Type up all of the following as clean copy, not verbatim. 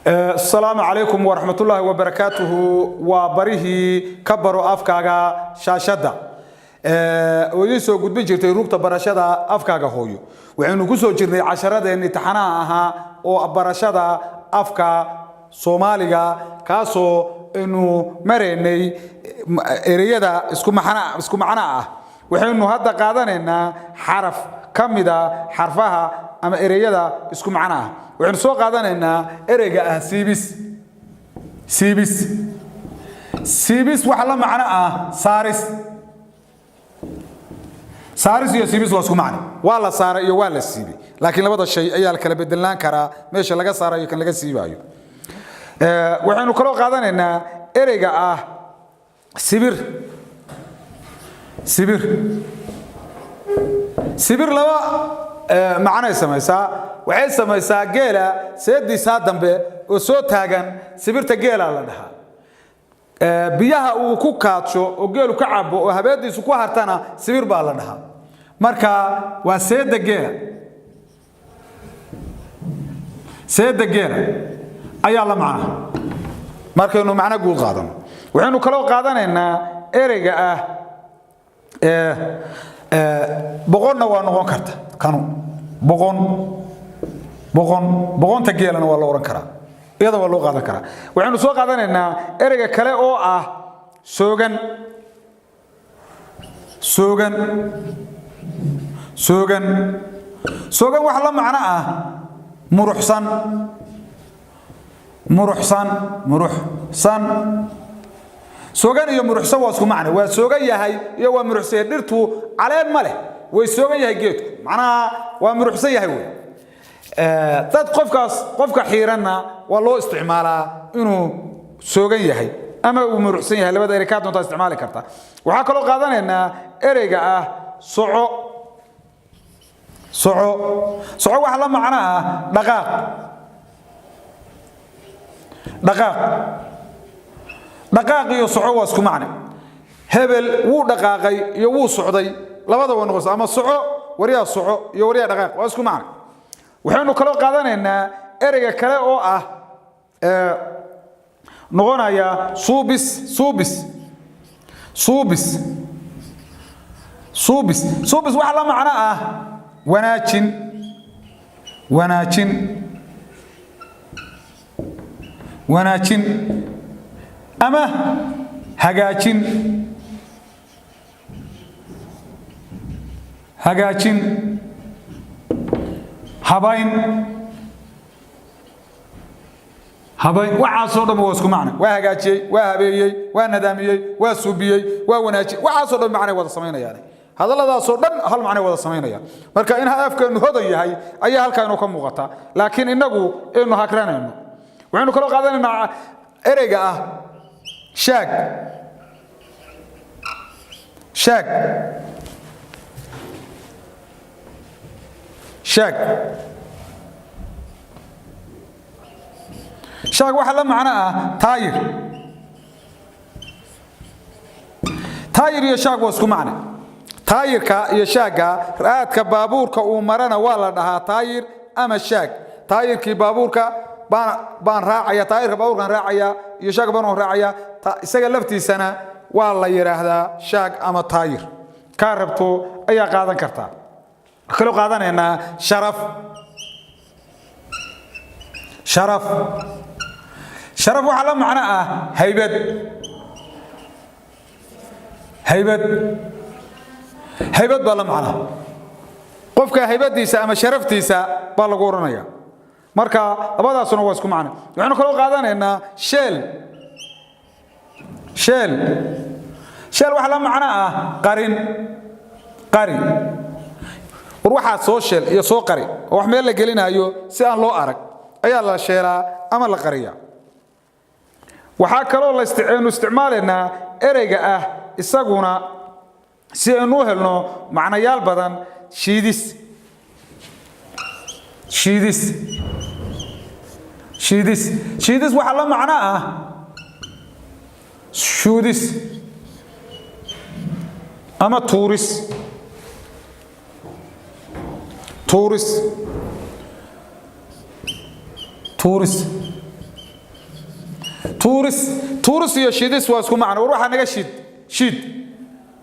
السلام عليكم ورحمة الله وبركاته وبره كبروا أفكاغا شاشدا ويسو قد بجرتي روبتا برشدا أفكاغا هويو وعنو كسو جرني عشرة إن تحناها أو برشدا أفكا صوماليا كاسو إنه مريني إريدا اسكو معنا وحينو هذا قادنا إن حرف كمدا حرفها أما إريدا اسكو معنا وحين سو قادنayna ereyga siibis waxa la macno saaris iyo siibis waa isku macno waa la saaray iyo waa la siibi laakiin labada shay ayaa la kala bedelaan kara meesha laga saarayo kan laga siibayo waxaanu kala qaadanaynaa ereyga sibir laba معنى سميسا وحي سميسا جيلا سيدي سادن به وسو تاغان سبيرتا جيلا لا دها biyaha uu ku kaadsho oo geelu ka cabo oo habeediisu ku hartana sibir baa la dhahaa marka waa seeda geela ayaa la macna marka inuu macna guud qaadano waxaanu kala qaadanaynaa ereyga boqonna waa noqon karta kanu boqon ta geelana waa la oran karaa iyada waa loo qaadan karaa waxaanu soo qaadanaynaa ereyga kale oo soogan wax la macno muruxsan soogan iyo muruxsan waa isku macno waa soogan yahay iyo waa muruxsan dhirtu caleen ma leh way soogan yahay geedku macnaha waa muruxsan yahay way dad qofka xiiranna waa loo isticmaalaa inuu soogan yahay ama uu muruxsan yahay labada erey ka doonta isticmaali karta waxa kale oo qaadanaynaa ereyga soco wax la macno dhaqaaq iyo soco waa isku macno hebel wuu dhaqaaqay iyo wuu socday labada waa noqos ama soco wariya soco iyo wariya dhaqaaq waa isku macno waxaanu kala qaadanaynaa ereyga kale oo noqonaya suubis waxa la macno wanaajin ama hagaajin habayn waxaasoo dhan waa isku macno waa hagaajiyey waa habeeyey waa nadaamiyey waa suubiyey waa wanaajiyey waxaasoo dhan macno wada samaynayaan hadalladaasoo dhan hal macno wada samaynayaan marka in afkeenu hodan yahay ayaa halkaa inuu ka muuqata laakiin inagu aynu hakranayno waxaynu kala qaadanaynaa ereyga shaag waxa la macno taayir iyo shaag waa isku macno taayirka iyo shaaga raadka baabuurka uu marana waa la dhahaa taayir ama shaag taayirkii baabuurka baan raacaya taayirka baabuurkan raacaya iyo shaag baan raacaya isaga laftiisana waa la yiraahdaa shaag ama taayir ka rabto ayaa qaadan karta kala qaadanaynaa sharaf waxa la macno haybad baa la macno qofka haybadiisa ama sharaftiisa baa lagu oranaya marka labadaasuna waa isku macno waxaanu kala qaadanaynaa sheel waxa la macno qari waxa soo sheel iyo soo qari wax meel la gelinayo si aan loo arag ayaa la sheelaa ama la qariya waxa kale oo la isticmaalnaa ereyga isaguna si aanu helno macnayaal badan shiidis waxa la macno shuudis ama tuuris tuuris iyo shidis waa isku macno war waxa naga shiid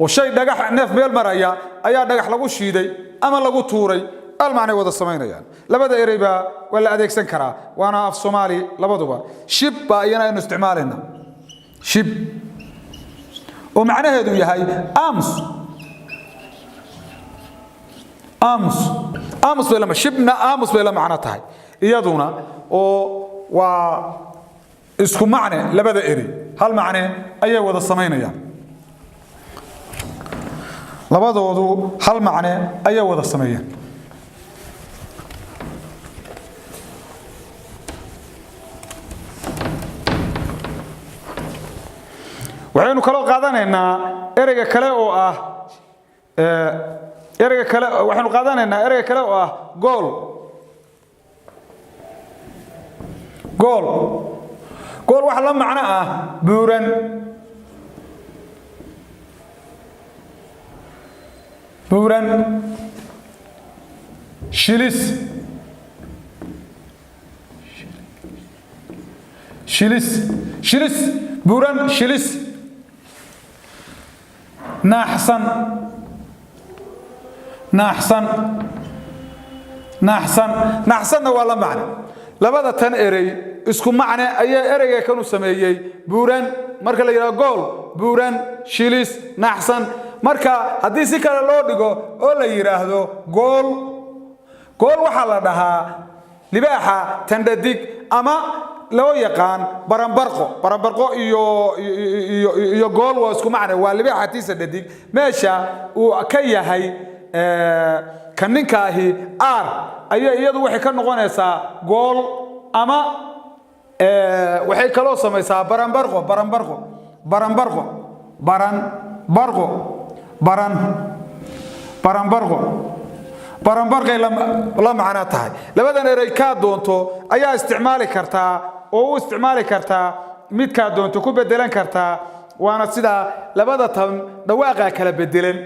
oo shay dhagax neef meel maraya ayaa dhagax lagu shiiday ama lagu tuuray المعنى وضع السماينيان لبدا إريبا ولا أديك سنكرا وأنا في الصومالي لبدوبا شب بأينا إنه استعمالنا شب ومعنى هذا هي أمس بلا شبنا أمس بلا معنى تاعي يدونا و اسكو معنى لبدا إري هل معنى أي وضع السماينيان لبدا وضو هل معنى أي وضع السماينيان waxaynu kala qaadanaynaa ereyga kale oo ah waxaynu qaadanaynaa ereyga kale oo ah gool wax la macno ah buuran shilis buuran shilis ناحسن ولا معنى لبدا تن اري اسكو معنى اي اريغا كانوا سميهي بوران marka la yiraahdo gool buuran shilis naxsan marka hadii si kale loo dhigo oo la yiraahdo gool waxa la dhahaa libaaxa tandadig ama loo yaqaan baranbarqo iyo gool waa isku macna waa libaaxatiisa dadig meesha uu ka yahay kaninkaahi ayay iyadu waxay ka noqonaysaa gool ama waxay kala samaysaa baranbarqo baranbarqay la macna tahay labadan erey ka doonto ayaa isticmaali kartaa oo u isticmaali kartaa mid ka doonto ku bedelan kartaa waana sida labada tan dhawaaqa kala bedelan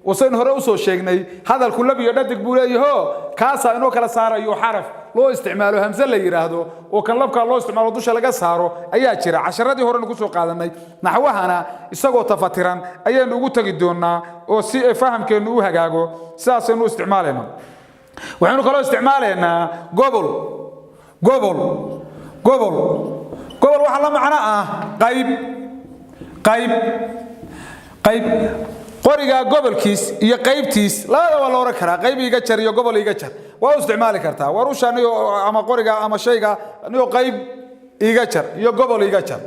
وسين هره وسو شيغني هذا الكل لبي ددق بو ليهو كاسا انو كلا سارايو حرف لو استعماله همزه لا يراهدو او كان لبكا لو استعماله دوشه laga saaro ayaa jira casharadii hore nagu soo qaadanay naxwahana isagoo tafatiran ayaan ugu tagi doonaa oo si fahamkeenu u hagaago sidaas inuu isticmaaleyno waxaanu kala isticmaaleynaa gobol waxa la macna ah qayb qoriga gobolkiis iyo qaybtiis labada waa loo rakaa qayb iga jar iyo gobol iga jar waa isticmaali kartaa warushaniyo ama qoriga ama shayga niyo qayb iga jar iyo gobol iga jar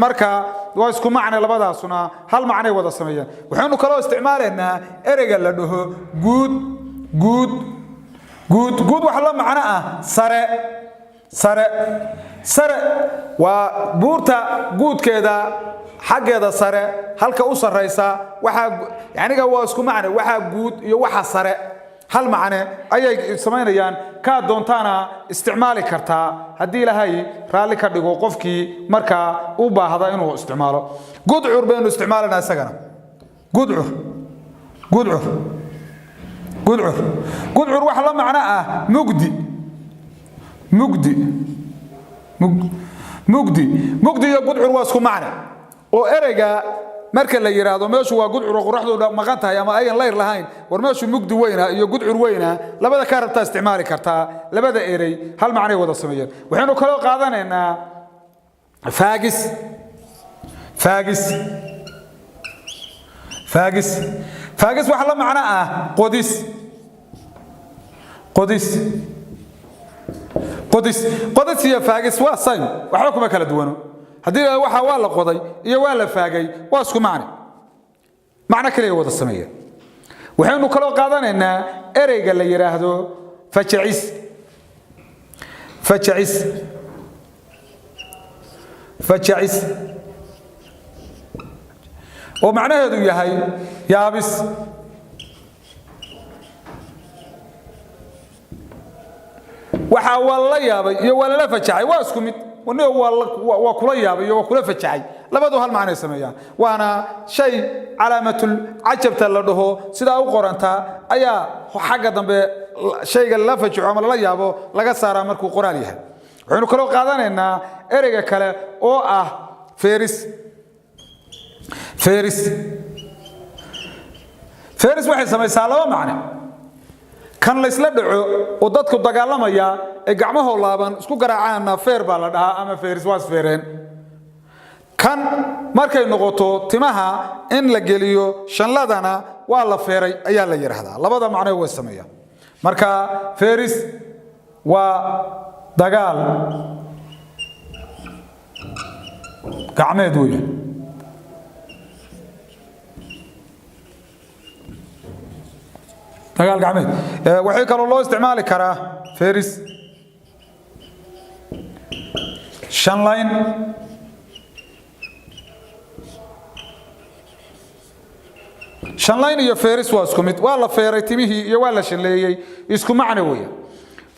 marka waa isku macna labadaasuna hal macna wada sameeyaan waxaanu kala isticmaaleynaa ereyga la dhaho guud waxa la macna ah sare waa buurta guudkeeda xageeda sare halka u sareysa waxa yaaniga waa isku macna waxa guud iyo waxa sare hal macna ayay sameynayaan ka doontaana isticmaali kartaa hadii ilaahay raali ka dhigo qofkii marka u baahda inuu isticmaalo gudcur baynu isticmaalanaa isagana gudcur waxa la macna ah mugdi iyo gudcur waa isku macna oo ereyga marka la yiraahdo meeshu waa gudcur qoraxdu maqan tahay ama ayan leer lahayn war meeshu mugdi weyna iyo gudcur weyna labada ka rabta isticmaali kartaa labada erey hal macna wada sameeyaan waxaanu kala qaadanaynaa faagis waxa la macna ah qodis iyo faagis waa sayn waxa kuma kala duwano hadii waxa waa la qoday iyo waa la faagay waa isku macna kale wada sameeya waxaanu kala qaadanaynaa ereyga la yiraahdo fajacis oo macnaheedu yahay yaabis waxa wala yaabay iyo wala la fajacay waa isku mid waa kula yaabay iyo kula fajacay labadu hal macna sameeyaan waana shay calaamatul ajabta la dhaho sida u qoranta ayaa xagga dambe shayga la fajaco ama la yaabo laga saara markuu qoraal yahay waxaynu kaloo qaadanaynaa ereyga kale oo ah feris feris feris waxay samaysaa laba macne kan la isla dhaco oo dadku dagaalamaya ee gacmaha laaban isku garaacana feer baa la dhahaa ama feris waa feereen kan markay noqoto timaha in la geliyo shanladana waa la feeray ayaa la yiraahdaa labada macno way sameeyaan marka feris waa dagaal gacmeed weeyaan dagaal gacmeed waxay kaloo loo isticmaali karaa feris shanlayn shanlayn iyo feris waa isku mid waa la feeray timihii iyo waa la shanleeyay isku macno weeyaan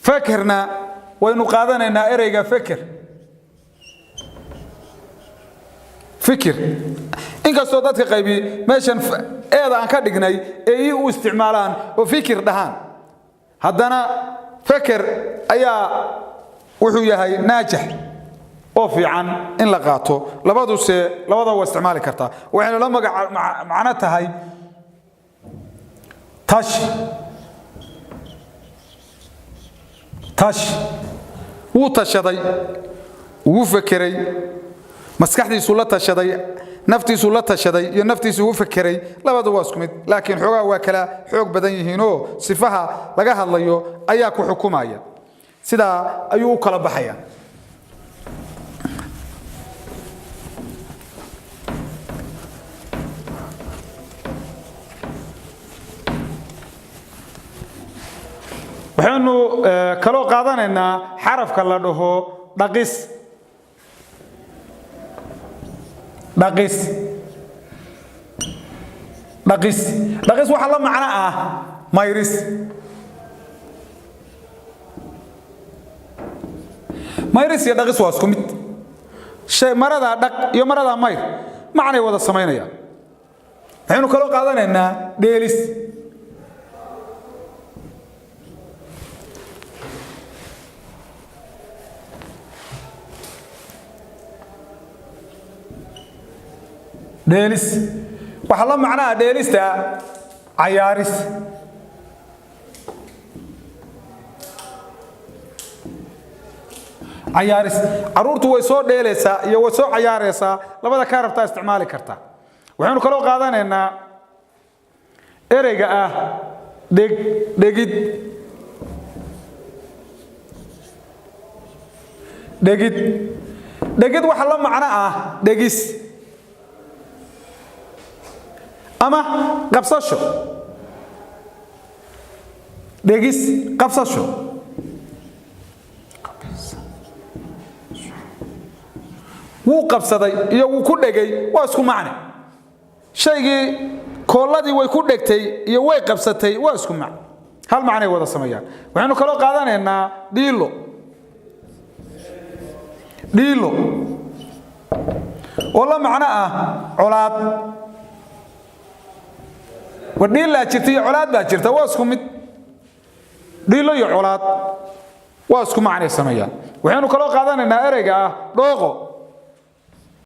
fakerna waynu qaadanaynaa ereyga feker fikir inkastoo dadka qaybi meeshan eeda aan ka dhignay ee u isticmaalaan oo fikir dhahaan haddana feker ayaa wuxuu yahay naajix oo fiican in la qaato labada waa isticmaali kartaa waxayna la macno tahay tash wuu tashaday wuu fekeray maskaxdiisu la tashaday naftiisu la tashaday iyo naftiisu u fekeray labada waa isku mid laakiin xogaa waa kala xoog badan yihiin oo sifaha laga hadlayo ayaa ku xukumaya sida ayuu u kala baxaya waxaanu kaloo qaadanaynaa xarafka la dhaho dhaqis dhaqis dhaqis dhaqis waxa la macno ah mayris mayris iyo dhaqis waa isku mid shay marada dhaq iyo marada mayr macnay wada sameynayaan waxaanu kaloo qaadanaynaa dheelis ديلس وحلا معناها ديلس تا عيارس عيارس عرورته ويسو ديلسا iyo ويسو عيارسا labada ka rabta isticmaali karta waxaanu kala qaadanaynaa ereyga ah dhegid dhegid dhegid waxa la macno ah dhegis ama qabsasho dhegis qabsasho wuu qabsaday iyo wuu ku dhegay waa isku macne shaygii kooladii way ku dhegtay iyo way qabsatay waa isku macne hal macne wada sameeyaan waxaanu kala qaadanaynaa dhiilo dhiilo oo la macno ah colaad وديل لا جرتي علاد با جرتا واسكو مid dhiilo iyo colaad waa isku macne sameeyaan waxaanu kala qaadanaynaa ereyga ah dhooqo